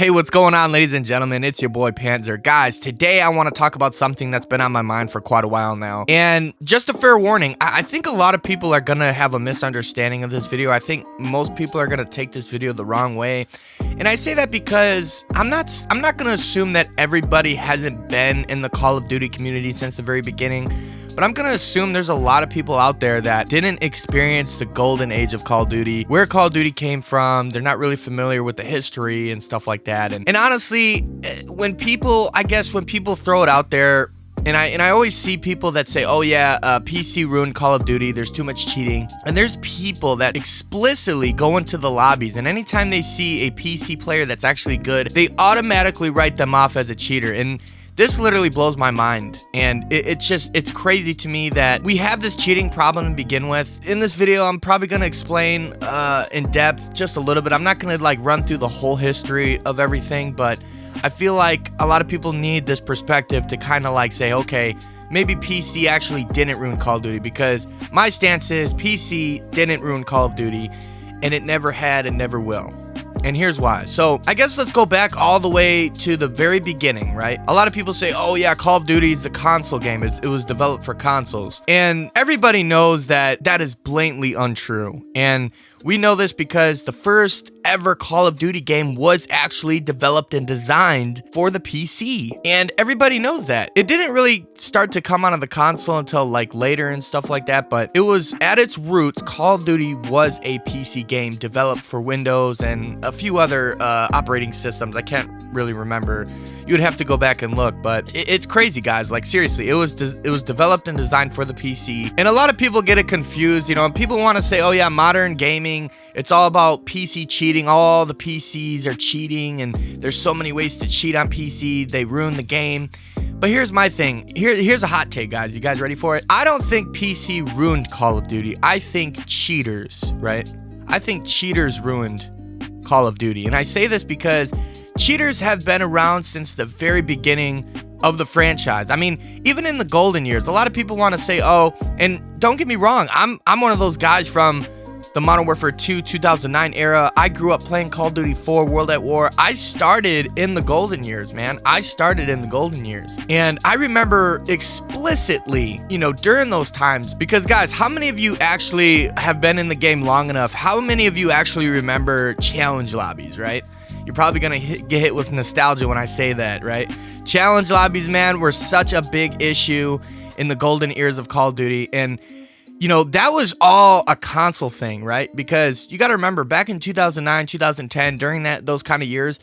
Hey, what's going on, ladies and gentlemen? It's your boy Panzer. Guys, today I want to talk about something that's been on my mind for quite a while now. And just a fair warning, I think a lot of people are going to have a misunderstanding of this video. I think most people are going to take this video the wrong way. And I say that because I'm not going to assume that everybody hasn't been in the Call of Duty community since the very beginning. But I'm gonna assume there's a lot of people out there that didn't experience the golden age of Call of Duty, where Call of Duty came from. They're not really familiar with the history and stuff like that. And honestly, when people throw it out there, and I always see people that say, oh yeah, PC Ruin Call of Duty, there's too much cheating. And there's people that explicitly go into the lobbies, and anytime they see a PC player that's actually good, they automatically write them off as a cheater. And this literally blows my mind, and it's crazy to me that we have this cheating problem to begin with. In this video, I'm probably going to explain in depth just a little bit. I'm not going to like run through the whole history of everything, but I feel like a lot of people need this perspective to kind of like say, okay, maybe PC actually didn't ruin Call of Duty, because my stance is PC didn't ruin Call of Duty, and it never had and never will. And here's why. So I guess let's go back all the way to the very beginning, right? A lot of people say, oh yeah, Call of Duty is a console game. It was developed for consoles. And everybody knows that that is blatantly untrue. And we know this because the first ever Call of Duty game was actually developed and designed for the PC. And everybody knows that. It didn't really start to come out of the console until like later and stuff like that, but it was at its roots, Call of Duty was a PC game developed for Windows and a few other operating systems. I can't really remember. You would have to go back and look, but it's crazy, guys. Like seriously, it was developed and designed for the PC. And a lot of people get it confused, you know, and people want to say, oh yeah, modern gaming, it's all about PC cheating. All the PCs are cheating, and there's so many ways to cheat on PC. They ruin the game. But here's my thing. Here's a hot take, guys. You guys ready for it? I don't think PC ruined Call of Duty. I think cheaters, right? I think cheaters ruined Call of Duty. And I say this because cheaters have been around since the very beginning of the franchise. I mean, even in the golden years, a lot of people want to say, oh, and don't get me wrong, I'm one of those guys from the Modern Warfare 2 2009 era. I grew up playing Call of Duty 4 World at War. I started in the golden years, man. I started in the golden years. And I remember explicitly, you know, during those times, because guys, how many of you actually have been in the game long enough? How many of you actually remember challenge lobbies, right? You're probably gonna get hit with nostalgia when I say that, right? Challenge lobbies, man, were such a big issue in the golden years of Call of Duty. And you know, that was all a console thing, right? Because you got to remember, back in 2009, 2010, during those kind of years,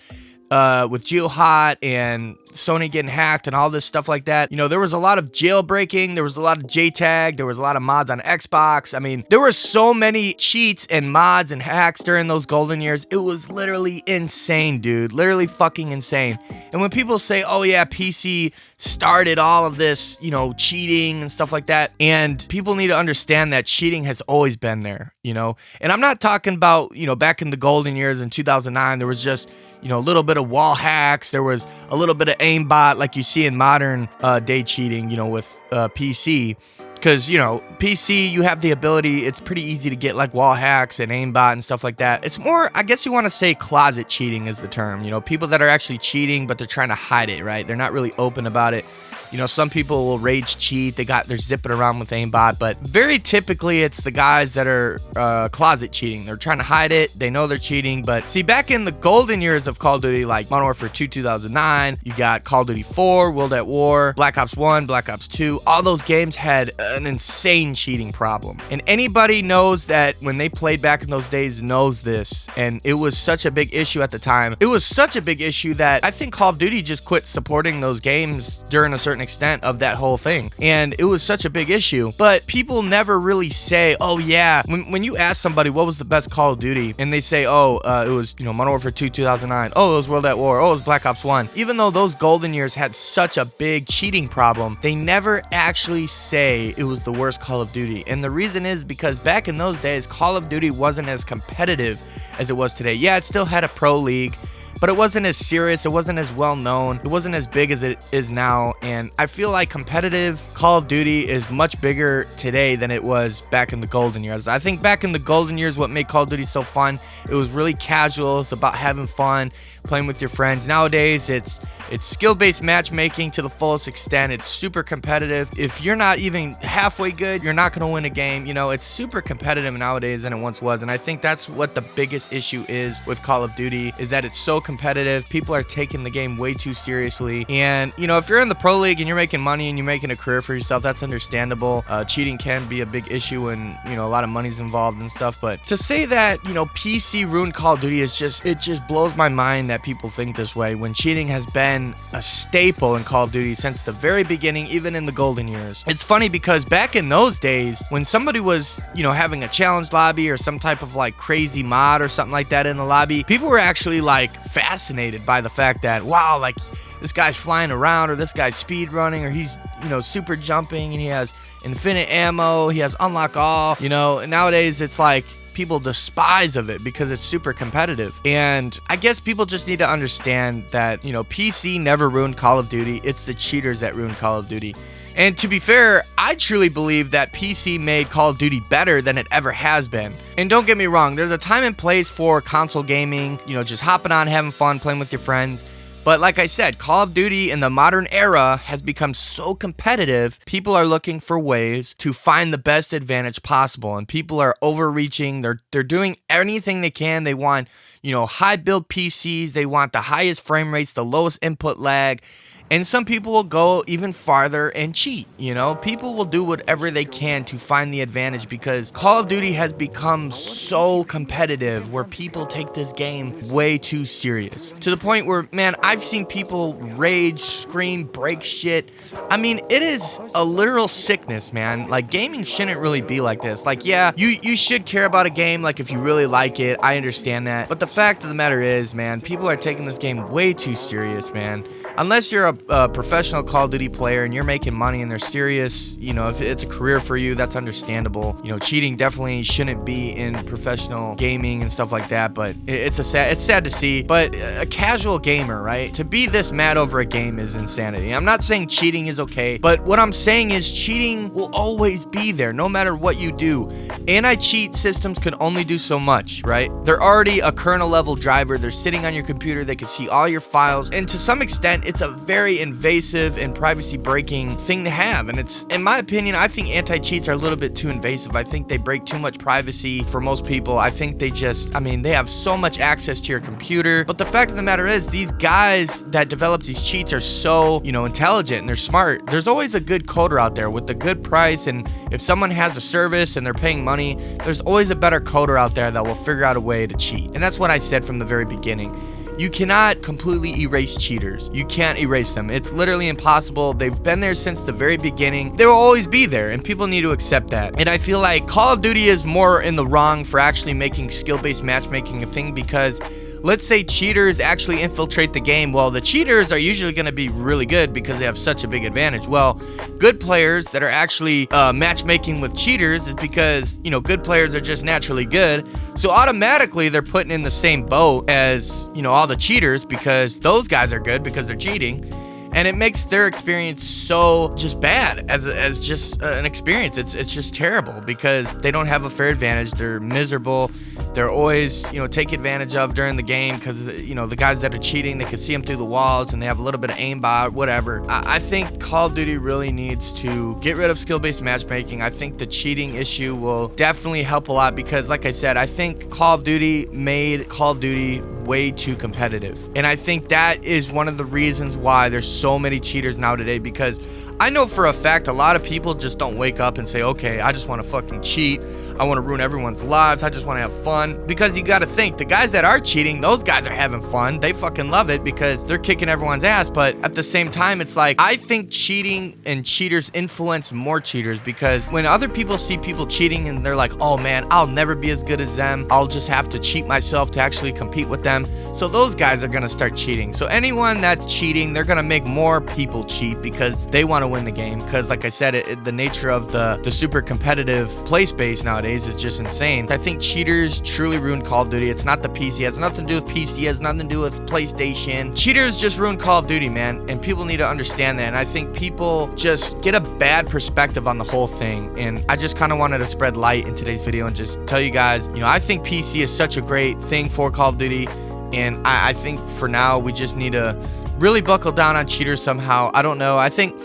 with GeoHot and Sony getting hacked and all this stuff like that, you know, there was a lot of jailbreaking, there was a lot of JTAG, there was a lot of mods on Xbox. I mean, there were so many cheats and mods and hacks during those golden years. It was literally insane, dude. Literally fucking insane. And when people say, oh yeah, PC started all of this, you know, cheating and stuff like that, and people need to understand that cheating has always been there, you know? And I'm not talking about, you know, back in the golden years in 2009, there was just, you know, a little bit of wall hacks, there was a little bit of aimbot like you see in modern day cheating, you know, with PC. Because, you know, PC, you have the ability, it's pretty easy to get like wall hacks and aimbot and stuff like that. It's more, I guess you want to say closet cheating is the term. You know, people that are actually cheating, but they're trying to hide it, right? They're not really open about it. You know, some people will rage cheat. They're zipping around with aimbot, but very typically it's the guys that are closet cheating. They're trying to hide it. They know they're cheating. But see, back in the golden years of Call of Duty, like Modern Warfare 2 2009, you got Call of Duty 4, World at War, Black Ops 1, Black Ops 2. All those games had an insane cheating problem. And anybody knows that when they played back in those days knows this. And it was such a big issue at the time. It was such a big issue that I think Call of Duty just quit supporting those games during a certain extent of that whole thing. And it was such a big issue, but people never really say, oh yeah, when you ask somebody what was the best Call of Duty, and they say, oh, it was, you know, Modern Warfare 2 2009, oh, it was World at War, oh, it was Black Ops 1. Even though those golden years had such a big cheating problem, they never actually say it was the worst Call of Duty. And the reason is because back in those days, Call of Duty wasn't as competitive as it was today. Yeah, it still had a pro league, but it wasn't as serious, it wasn't as well known, it wasn't as big as it is now. And I feel like competitive Call of Duty is much bigger today than it was back in the golden years. I think back in the golden years, what made Call of Duty so fun, it was really casual, it's about having fun. playing with your friends. Nowadays, it's skill-based matchmaking to the fullest extent. It's super competitive. If you're not even halfway good, you're not going to win a game. You know, it's super competitive nowadays than it once was, and I think that's what the biggest issue is with Call of Duty, is that it's so competitive. People are taking the game way too seriously, and you know, if you're in the pro league and you're making money and you're making a career for yourself, that's understandable. Cheating can be a big issue when, you know, a lot of money's involved and stuff, but to say that, you know, PC Ruin Call of Duty is just, it just blows my mind that people think this way when cheating has been a staple in Call of Duty since the very beginning, even in the golden years. It's funny because back in those days, when somebody was, you know, having a challenge lobby or some type of like crazy mod or something like that in the lobby, people were actually like fascinated by the fact that, wow, like this guy's flying around, or this guy's speed running, or he's, you know, super jumping, and he has infinite ammo, he has unlock all, you know. And nowadays it's like people despise of it because it's super competitive. And I guess people just need to understand that, you know, PC never ruined Call of Duty. It's the cheaters that ruined Call of Duty. And to be fair, I truly believe that PC made Call of Duty better than it ever has been. And don't get me wrong, there's a time and place for console gaming, you know, just hopping on, having fun, playing with your friends. But like I said, Call of Duty in the modern era has become so competitive, people are looking for ways to find the best advantage possible, and people are overreaching. They're doing anything they can. They want, you know, high build PCs, they want the highest frame rates, the lowest input lag. And some people will go even farther and cheat, you know? People will do whatever they can to find the advantage because Call of Duty has become so competitive where people take this game way too serious. To the point where, man, I've seen people rage, scream, break shit. I mean, it is a literal sickness, man. Like, gaming shouldn't really be like this. Like, yeah, you should care about a game, like, if you really like it. I understand that. But the fact of the matter is, man, people are taking this game way too serious, man. Unless you're a professional Call of Duty player and you're making money and they're serious, you know, if it's a career for you, that's understandable. You know, cheating definitely shouldn't be in professional gaming and stuff like that, but it's sad to see. But a casual gamer, right, to be this mad over a game is insanity. I'm not saying cheating is okay, but what I'm saying is cheating will always be there no matter what you do. Anti-cheat systems can only do so much, right? They're already a kernel level driver. They're sitting on your computer. They can see all your files, and to some extent it's a very invasive and privacy breaking thing to have. And it's, in my opinion, I think anti-cheats are a little bit too invasive. I think they break too much privacy for most people. I think they just, I mean, they have so much access to your computer. But the fact of the matter is, these guys that develop these cheats are so, you know, intelligent and they're smart. There's always a good coder out there with a good price, and if someone has a service and they're paying money, there's always a better coder out there that will figure out a way to cheat. And that's what I said from the very beginning. You cannot completely erase cheaters. You can't erase them. It's literally impossible. They've been there since the very beginning. They will always be there, and people need to accept that. And I feel like Call of Duty is more in the wrong for actually making skill-based matchmaking a thing, because let's say cheaters actually infiltrate the game. Well, the cheaters are usually going to be really good because they have such a big advantage. Well, good players that are actually matchmaking with cheaters is because, you know, good players are just naturally good. So automatically they're putting in the same boat as, you know, all the cheaters, because those guys are good because they're cheating. And it makes their experience so just bad as just an experience. It's just terrible because they don't have a fair advantage. They're miserable. They're always, you know, taken advantage of during the game because, you know, the guys that are cheating, they can see them through the walls and they have a little bit of aimbot, whatever. I think Call of Duty really needs to get rid of skill-based matchmaking. I think the cheating issue will definitely help a lot because, like I said, I think Call of Duty made Call of Duty way too competitive. And I think that is one of the reasons why there's so many cheaters now today, because I know for a fact a lot of people just don't wake up and say, okay, I just want to fucking cheat. I want to ruin everyone's lives. I just want to have fun. Because you got to think, the guys that are cheating, those guys are having fun. They fucking love it because they're kicking everyone's ass. But at the same time, it's like, I think cheating and cheaters influence more cheaters, because when other people see people cheating and they're like, oh man, I'll never be as good as them. I'll just have to cheat myself to actually compete with them. So those guys are going to start cheating. So anyone that's cheating, they're going to make more people cheat because they want to win the game. Because like I said, the nature of the super competitive play space nowadays is just insane. I think cheaters truly ruined Call of Duty. It's not the PC. It has nothing to do with PC. It has nothing to do with PlayStation. Cheaters just ruined Call of Duty, man. And people need to understand that. And I think people just get a bad perspective on the whole thing. And I just kind of wanted to spread light in today's video and just tell you guys, you know, I think PC is such a great thing for Call of Duty. And I think for now we just need to really buckle down on cheaters somehow. I don't know. I think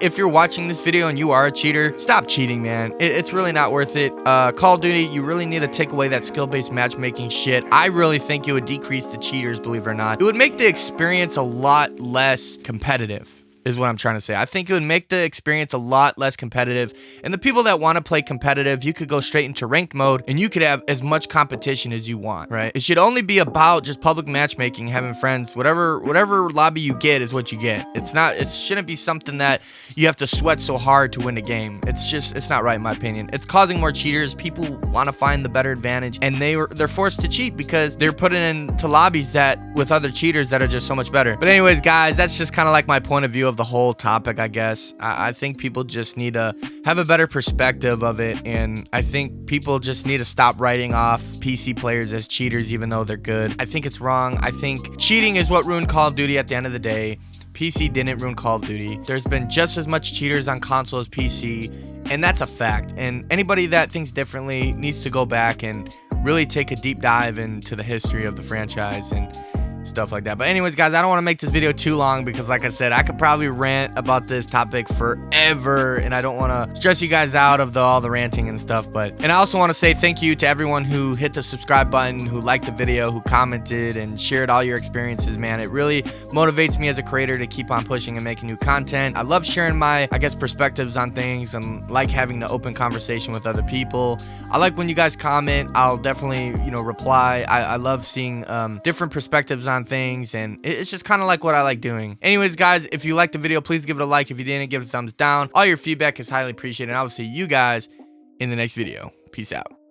if you're watching this video and you are a cheater, stop cheating, man. It's really not worth it. Call of Duty, you really need to take away that skill-based matchmaking shit. I really think it would decrease the cheaters, believe it or not. It would make the experience a lot less competitive, is what I'm trying to say. I think it would make the experience a lot less competitive, and the people that want to play competitive, you could go straight into ranked mode and you could have as much competition as you want, right? It should only be about just public matchmaking, having friends. Whatever lobby you get is what you get. It shouldn't be something that you have to sweat so hard to win a game. It's not right in my opinion. It's causing more cheaters. People want to find the better advantage, and they're forced to cheat because they're put into lobbies that with other cheaters that are just so much better. But anyways, guys, that's just kind of like my point of view of the whole topic, I guess. I think people just need to have a better perspective of it, and I think people just need to stop writing off PC players as cheaters even though they're good. I think it's wrong. I think cheating is what ruined Call of Duty at the end of the day. PC didn't ruin Call of Duty. There's been just as much cheaters on console as PC, and that's a fact. And anybody that thinks differently needs to go back and really take a deep dive into the history of the franchise and stuff like that. But anyways, guys, I don't want to make this video too long because, like I said, I could probably rant about this topic forever, and I don't want to stress you guys out of all the ranting and stuff. And I also want to say thank you to everyone who hit the subscribe button, who liked the video, who commented and shared all your experiences, man. It really motivates me as a creator to keep on pushing and making new content. I love sharing my, I guess, perspectives on things, and like having the open conversation with other people. I like when you guys comment. I'll definitely, reply. I love seeing different perspectives on things, and it's just kind of like what I like doing. Anyways, guys, if you liked the video, please give it a like. If you didn't, give it a thumbs down. All your feedback is highly appreciated, and I will see you guys in the next video. Peace out.